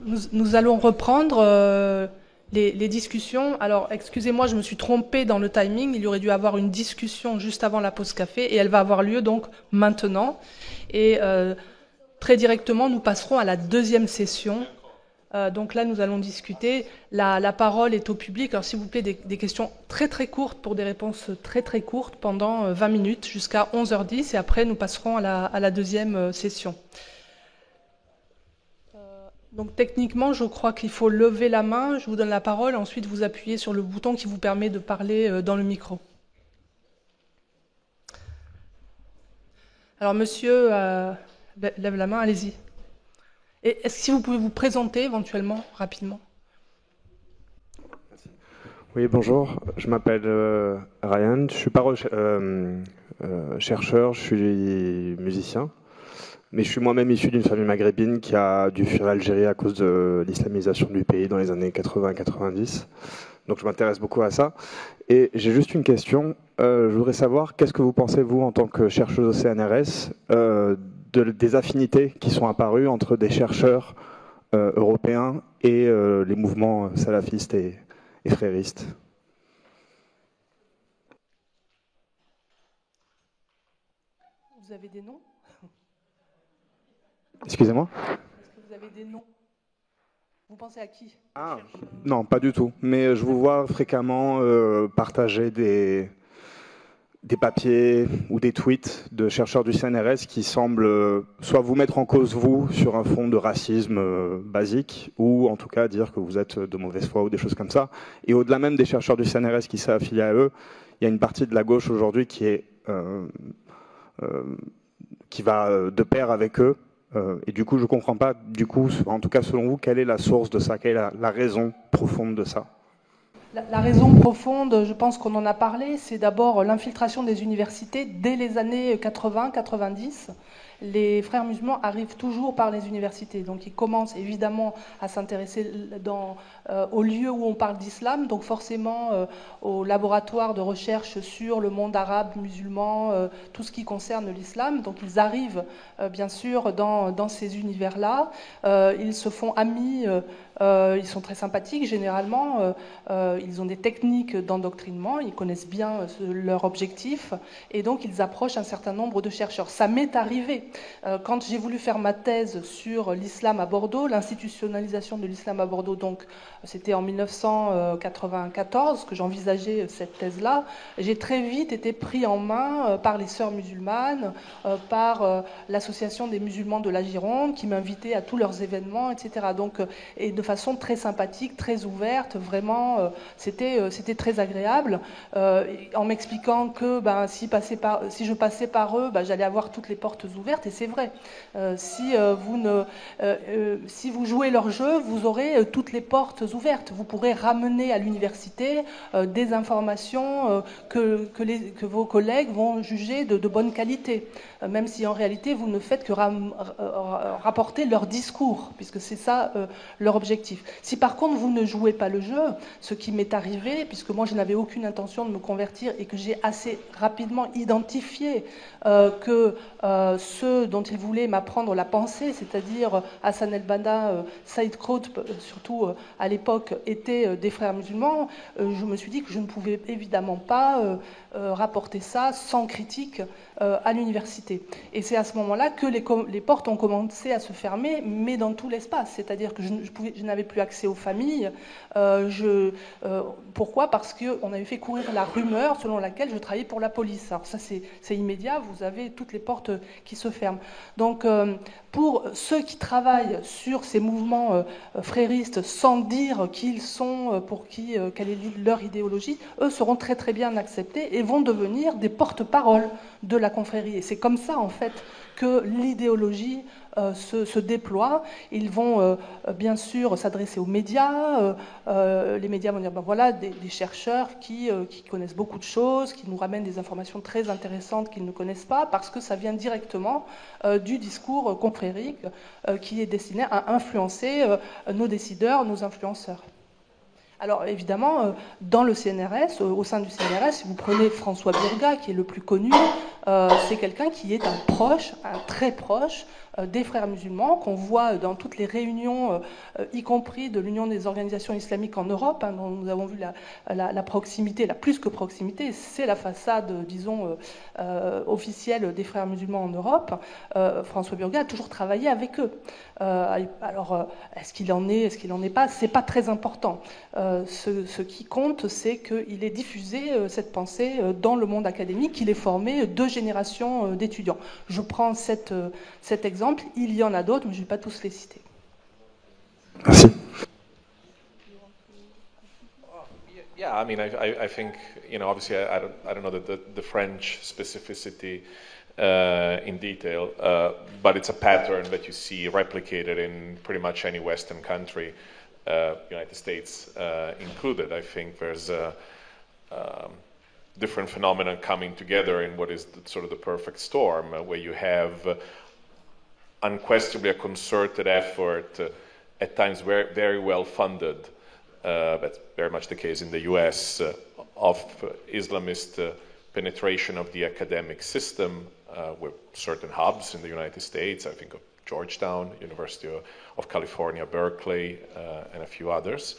Nous allons reprendre les discussions. Alors, excusez-moi, je me suis trompée dans le timing. Il y aurait dû avoir une discussion juste avant la pause café et elle va avoir lieu donc maintenant. Et très directement, nous passerons à la deuxième session. Donc là, nous allons discuter. La parole est au public. Alors, s'il vous plaît, des questions très très courtes pour des réponses très très courtes pendant 20 minutes jusqu'à 11h10 et après, nous passerons à la deuxième session. Donc techniquement, je crois qu'il faut lever la main, je vous donne la parole, ensuite vous appuyez sur le bouton qui vous permet de parler dans le micro. Alors monsieur, lève la main, allez-y. Et est-ce que vous pouvez vous présenter éventuellement, rapidement? Oui, bonjour, je m'appelle Ryan, je ne suis pas chercheur, je suis musicien. Mais je suis moi-même issu d'une famille maghrébine qui a dû fuir l'Algérie à cause de l'islamisation du pays dans les années 80-90. Donc je m'intéresse beaucoup à ça. Et j'ai juste une question. Je voudrais savoir, qu'est-ce que vous pensez, vous, en tant que chercheuse au CNRS, des affinités qui sont apparues entre des chercheurs européens et les mouvements salafistes et fréristes? Vous avez des noms? Excusez-moi? Est-ce que vous avez des noms? Vous pensez à qui? Non, pas du tout. Mais je vous vois fréquemment partager des papiers ou des tweets de chercheurs du CNRS qui semblent soit vous mettre en cause, vous, sur un fond de racisme basique, ou en tout cas dire que vous êtes de mauvaise foi ou des choses comme ça. Et au-delà même des chercheurs du CNRS qui s'est affilié à eux, il y a une partie de la gauche aujourd'hui qui va de pair avec eux. Et du coup, je ne comprends pas, en tout cas selon vous, quelle est la source de ça, quelle est la raison profonde de ça? La raison profonde, je pense qu'on en a parlé, c'est d'abord l'infiltration des universités dès les années 80-90. Les frères musulmans arrivent toujours par les universités. Donc ils commencent évidemment à s'intéresser aux lieux où on parle d'islam, donc forcément aux laboratoires de recherche sur le monde arabe, musulman, tout ce qui concerne l'islam. Donc ils arrivent bien sûr dans ces univers-là. Ils se font amis, ils sont très sympathiques généralement, ils ont des techniques d'endoctrinement, ils connaissent bien leur objectif et donc ils approchent un certain nombre de chercheurs. Ça m'est arrivé. Quand j'ai voulu faire ma thèse sur l'islam à Bordeaux, l'institutionnalisation de l'islam à Bordeaux, donc c'était en 1994 que j'envisageais cette thèse-là, j'ai très vite été pris en main par les sœurs musulmanes, par l'association des musulmans de la Gironde qui m'invitait à tous leurs événements, etc. Donc, et de façon très sympathique, très ouverte, vraiment, c'était très agréable, en m'expliquant que si je passais par eux, j'allais avoir toutes les portes ouvertes. Et c'est vrai. Si vous jouez leur jeu, vous aurez toutes les portes ouvertes. Vous pourrez ramener à l'université des informations que vos collègues vont juger de bonne qualité, même si en réalité vous ne faites que rapporter leur discours, puisque c'est ça leur objectif. Si par contre vous ne jouez pas le jeu, ce qui m'est arrivé, puisque moi je n'avais aucune intention de me convertir et que j'ai assez rapidement identifié que ceux dont ils voulaient m'apprendre la pensée, c'est-à-dire Hassan el-Banna, Saïd Qutb, surtout à l'époque, étaient des frères musulmans, je me suis dit que je ne pouvais évidemment pas rapporter ça sans critique à l'université. Et c'est à ce moment-là que les portes ont commencé à se fermer, mais dans tout l'espace, c'est-à-dire que je n'avais plus accès aux familles. Pourquoi? Parce qu'on avait fait courir la rumeur selon laquelle je travaillais pour la police. Alors ça, c'est immédiat, vous avez toutes les portes qui se ferment. Donc, pour ceux qui travaillent sur ces mouvements fréristes sans dire qui ils sont, quelle est leur idéologie, eux seront très très bien acceptés et vont devenir des porte-parole de la confrérie. Et c'est comme ça, en fait, que l'idéologie se déploie. Ils vont bien sûr s'adresser aux médias. Les médias vont dire voilà des chercheurs qui connaissent beaucoup de choses, qui nous ramènent des informations très intéressantes qu'ils ne connaissent pas, parce que ça vient directement du discours confrérique qui est destiné à influencer nos décideurs, nos influenceurs. Alors évidemment, dans le CNRS, au sein du CNRS, si vous prenez François Burgat, qui est le plus connu, c'est quelqu'un qui est un proche, un très proche des frères musulmans, qu'on voit dans toutes les réunions, y compris de l'Union des organisations islamiques en Europe, hein, dont nous avons vu la proximité, la plus que proximité, c'est la façade, disons, officielle des frères musulmans en Europe. François Burguin a toujours travaillé avec eux. Alors, est-ce qu'il en est, est-ce qu'il n'en est pas? C'est pas très important. Ce qui compte, c'est qu'il ait diffusé cette pensée dans le monde académique, qu'il ait formé 2 générations d'étudiants. Je prends cet exemple. Il y en a d'autres, mais je ne vais pas tous les citer. Merci. Yeah, I mean, I think, you know, obviously I don't know the French specificity in detail, but it's a pattern that you see replicated in pretty much any Western country, United States included. I think there's different phenomena coming together in what is sort of the perfect storm, where you have unquestionably a concerted effort, at times very well funded, that's very much the case in the US, of Islamist penetration of the academic system with certain hubs in the United States. I think of Georgetown, University of California, Berkeley, and a few others,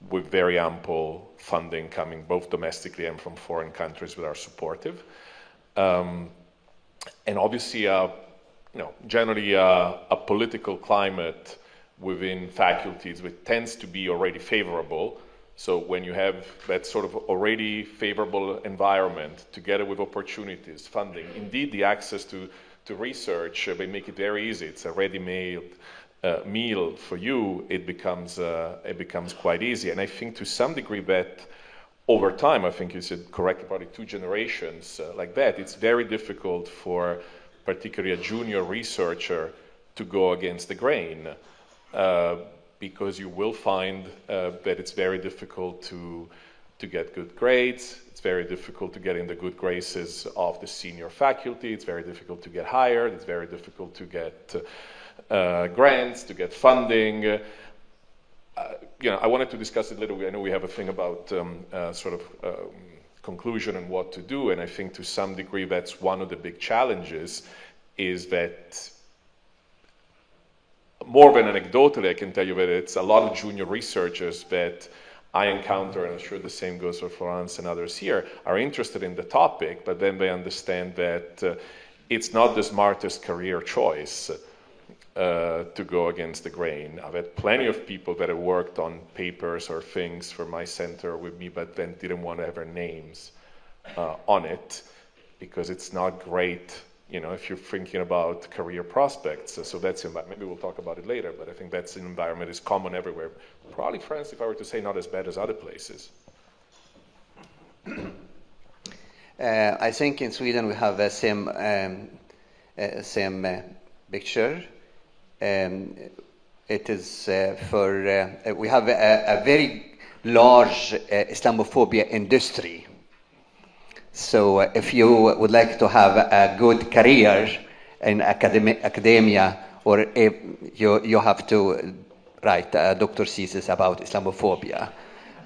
with very ample funding coming both domestically and from foreign countries that are supportive. And obviously, generally a political climate within faculties which tends to be already favorable. So when you have that sort of already favorable environment together with opportunities, funding, indeed the access to research, they make it very easy. It's a ready-made meal for you. It becomes quite easy. And I think to some degree that over time, I think you said correctly, probably 2 generations like that, it's very difficult for particularly a junior researcher to go against the grain, because you will find that it's very difficult to get good grades. It's very difficult to get in the good graces of the senior faculty. It's very difficult to get hired. It's very difficult to get grants, to get funding. I wanted to discuss it a little bit. I know we have a thing about conclusion and what to do, and I think to some degree that's one of the big challenges, is that more than anecdotally, I can tell you that it's a lot of junior researchers that I encounter, and I'm sure the same goes for Florence and others here, are interested in the topic, but then they understand that it's not the smartest career choice to go against the grain. I've had plenty of people that have worked on papers or things for my center with me, but then didn't want to have their names on it, because it's not great, if you're thinking about career prospects. So that's, maybe we'll talk about it later, but I think that's an environment is common everywhere. Probably France, if I were to say, not as bad as other places. I think in Sweden we have the same picture. It is we have a very large Islamophobia industry. So if you would like to have a good career in academia, or you have to write a doctor's thesis about Islamophobia,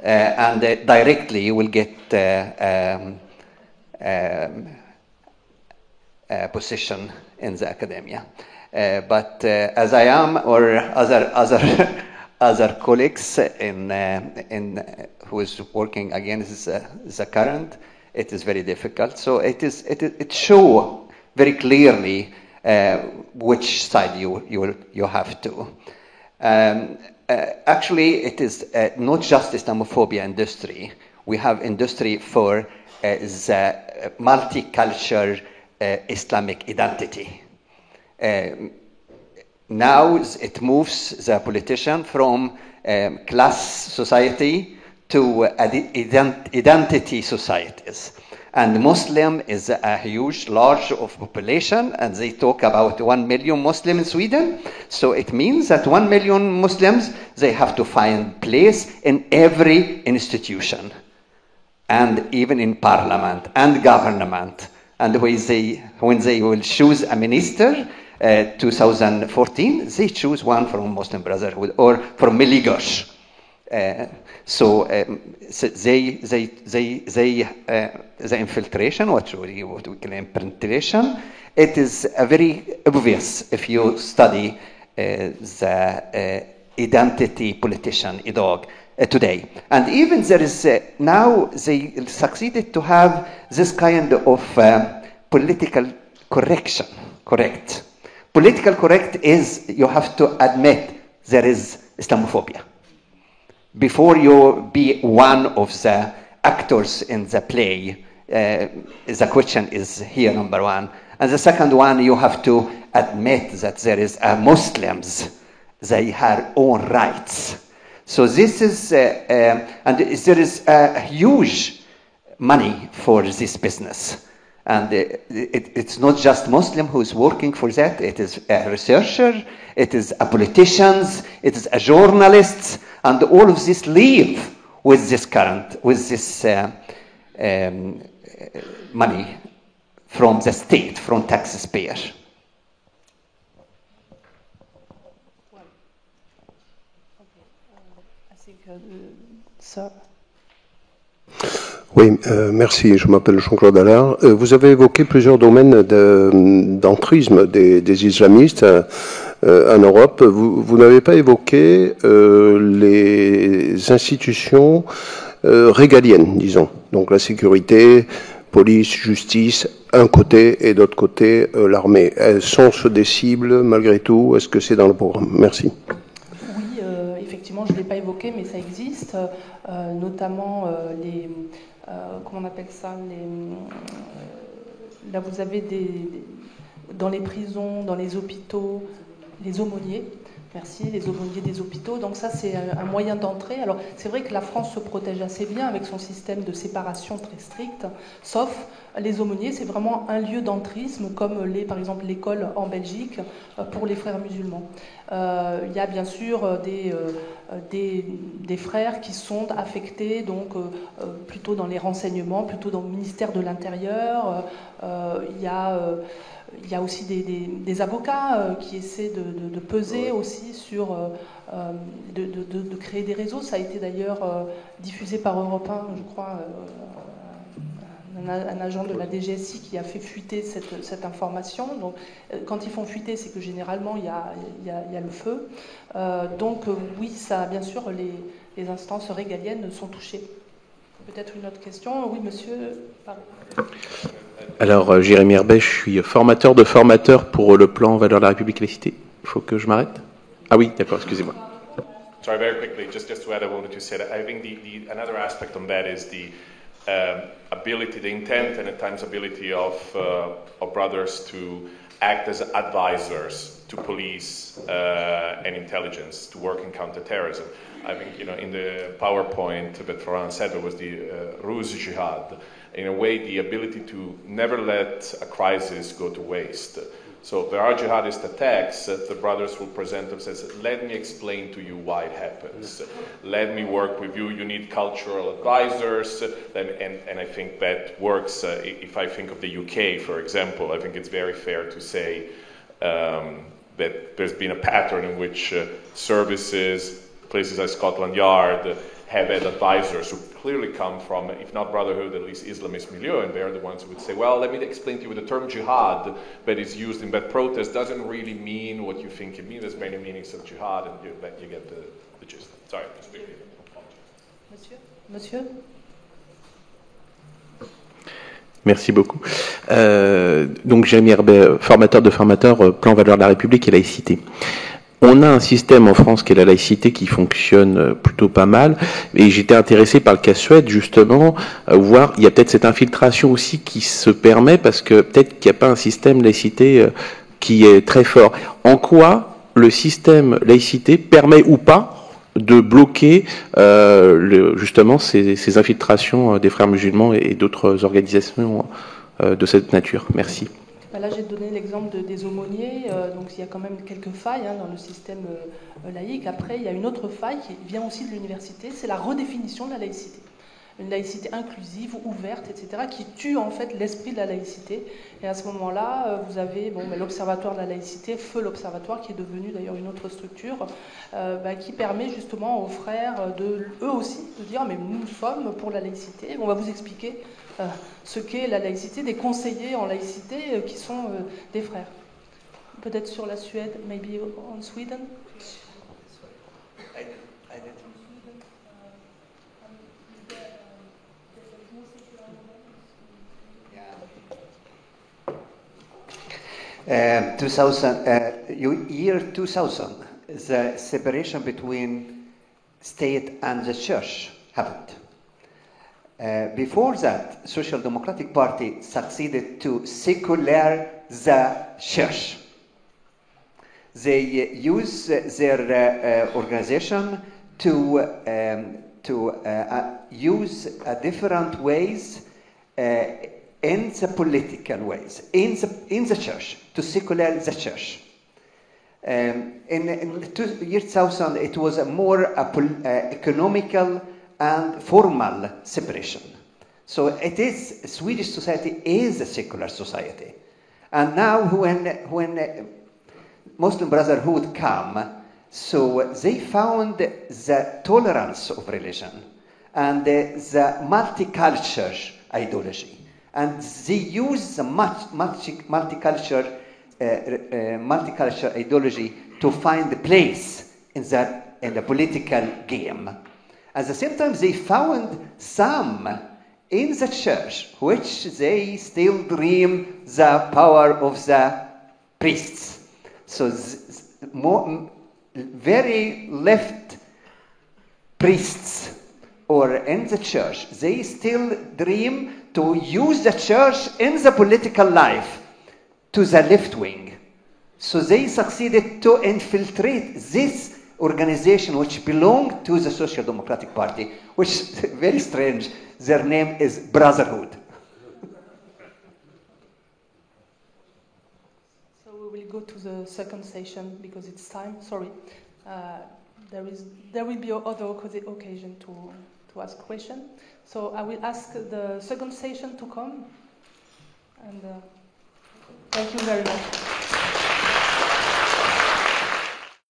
and directly you will get a position in the academia. But as I am, or other colleagues who is working against the current, it is very difficult. So it shows very clearly which side you have to. Actually, it is not just Islamophobia industry. We have industry for the multicultural Islamic identity. Now it moves the politician from class society to identity societies. And Muslim is a huge, large of population, and they talk about 1 million Muslims in Sweden. So it means that 1 million Muslims, they have to find place in every institution, and even in parliament and government. And when they will choose a minister, 2014, they choose one from Muslim Brotherhood or from Miligosh. So the infiltration, what we call penetration, it is very obvious if you study the identity politician IDOG today. And even there is now they succeeded to have this kind of political correction. Correct. Political correct is you have to admit there is Islamophobia. Before you be one of the actors in the play, the question is here, number one. And the second one, you have to admit that there is Muslims, they have own rights. So this is, and there is a huge money for this business. And it's not just Muslim who's working for that. It is a researcher, it is a politicians, it is a journalists, and all of this live with this money from the state, from taxpayers. Oui, merci. Je m'appelle Jean-Claude Allard. Vous avez évoqué plusieurs domaines d'entrisme des islamistes en Europe. Vous n'avez pas évoqué les institutions régaliennes, disons. Donc la sécurité, police, justice, un côté, et d'autre côté, l'armée. Elles sont des cibles, malgré tout? Est-ce que c'est dans le programme? Merci. Oui, effectivement, je ne l'ai pas évoqué, mais ça existe, notamment les... comment on appelle ça, là vous avez dans les prisons, dans les hôpitaux, les aumôniers, merci, les aumôniers des hôpitaux, donc ça c'est un moyen d'entrée. Alors c'est vrai que la France se protège assez bien avec son système de séparation très strict, sauf les aumôniers, c'est vraiment un lieu d'entrisme, comme par exemple l'école en Belgique pour les frères musulmans. Il y a bien sûr des frères qui sont affectés donc plutôt dans les renseignements, plutôt dans le ministère de l'Intérieur. Il y a aussi des avocats qui essaient de peser aussi sur de créer des réseaux. Ça a été d'ailleurs diffusé par Europe 1, je crois. Un agent de la DGSI qui a fait fuiter cette information. Donc, quand ils font fuiter, c'est que généralement il y a le feu. Donc oui, ça, bien sûr, les instances régaliennes sont touchées. Peut-être une autre question? Oui, monsieur. Pardon. Alors, Jérémy Herbet, je suis formateur de formateurs pour le plan Valeurs de la République et laïcité. Il faut que je m'arrête? Ah oui, d'accord, excusez-moi. Sorry, very quickly, just to add on what you said, I think another aspect on that is the ability, the intent and at times ability of brothers to act as advisors to police and intelligence to work in counterterrorism. I think, in the PowerPoint that Farhan said, there was the Ruse Jihad. In a way, the ability to never let a crisis go to waste. So there are jihadist attacks, the brothers will present themselves, let me explain to you why it happens. Let me work with you, you need cultural advisors, and I think that works. If I think of the UK, for example, I think it's very fair to say that there's been a pattern in which services, places like Scotland Yard, have had advisors who clearly come from, if not brotherhood, at least Islamist milieu, and they're the ones who would say, well, let me explain to you, the term jihad that is used in that protest doesn't really mean what you think it means. There's many meanings of jihad, and you get the gist. Sorry, to speak. Monsieur? Merci beaucoup. Donc, Jérémy Herbet, formateur de formateurs, plan Valeurs de la République et laïcité. On a un système en France qui est la laïcité qui fonctionne plutôt pas mal, et j'étais intéressé par le cas Suède justement, voir il y a peut-être cette infiltration aussi qui se permet parce que peut-être qu'il n'y a pas un système laïcité qui est très fort. En quoi le système laïcité permet ou pas de bloquer justement ces infiltrations des frères musulmans et d'autres organisations de cette nature? Merci. Là, j'ai donné l'exemple des aumôniers, donc il y a quand même quelques failles dans le système laïque. Après, il y a une autre faille qui vient aussi de l'université, c'est la redéfinition de la laïcité. une laïcité inclusive, ouverte, etc., qui tue en fait l'esprit de la laïcité. Et à ce moment-là, vous avez l'Observatoire de la laïcité, Feu l'Observatoire, qui est devenu d'ailleurs une autre structure, qui permet justement aux frères, eux aussi, de dire mais nous sommes pour la laïcité. On va vous expliquer ce qu'est la laïcité, des conseillers en laïcité qui sont des frères. Peut-être sur la Suède, maybe on Sweden. Year 2000, the separation between state and the church happened. Before that, Social Democratic Party succeeded to secular the church. They use their organization to use different ways in the political ways, in the church, to secular the church. In 2000, it was a more economical and formal separation. So it is, Swedish society is a secular society. And now when Muslim Brotherhood come, so they found the tolerance of religion and the multicultural ideology. And they use the multicultural ideology to find a place in the political game. At the same time, they found some in the church which they still dream the power of the priests. So very left priests or in the church, they still dream to use the church in the political life to the left wing. So they succeeded to infiltrate this organization which belonged to the Social Democratic Party, which is very strange. Their name is Brotherhood. So we will go to the second session because it's time. Sorry. There will be other occasion to ask questions. So I will ask the second session to come. And thank you very much.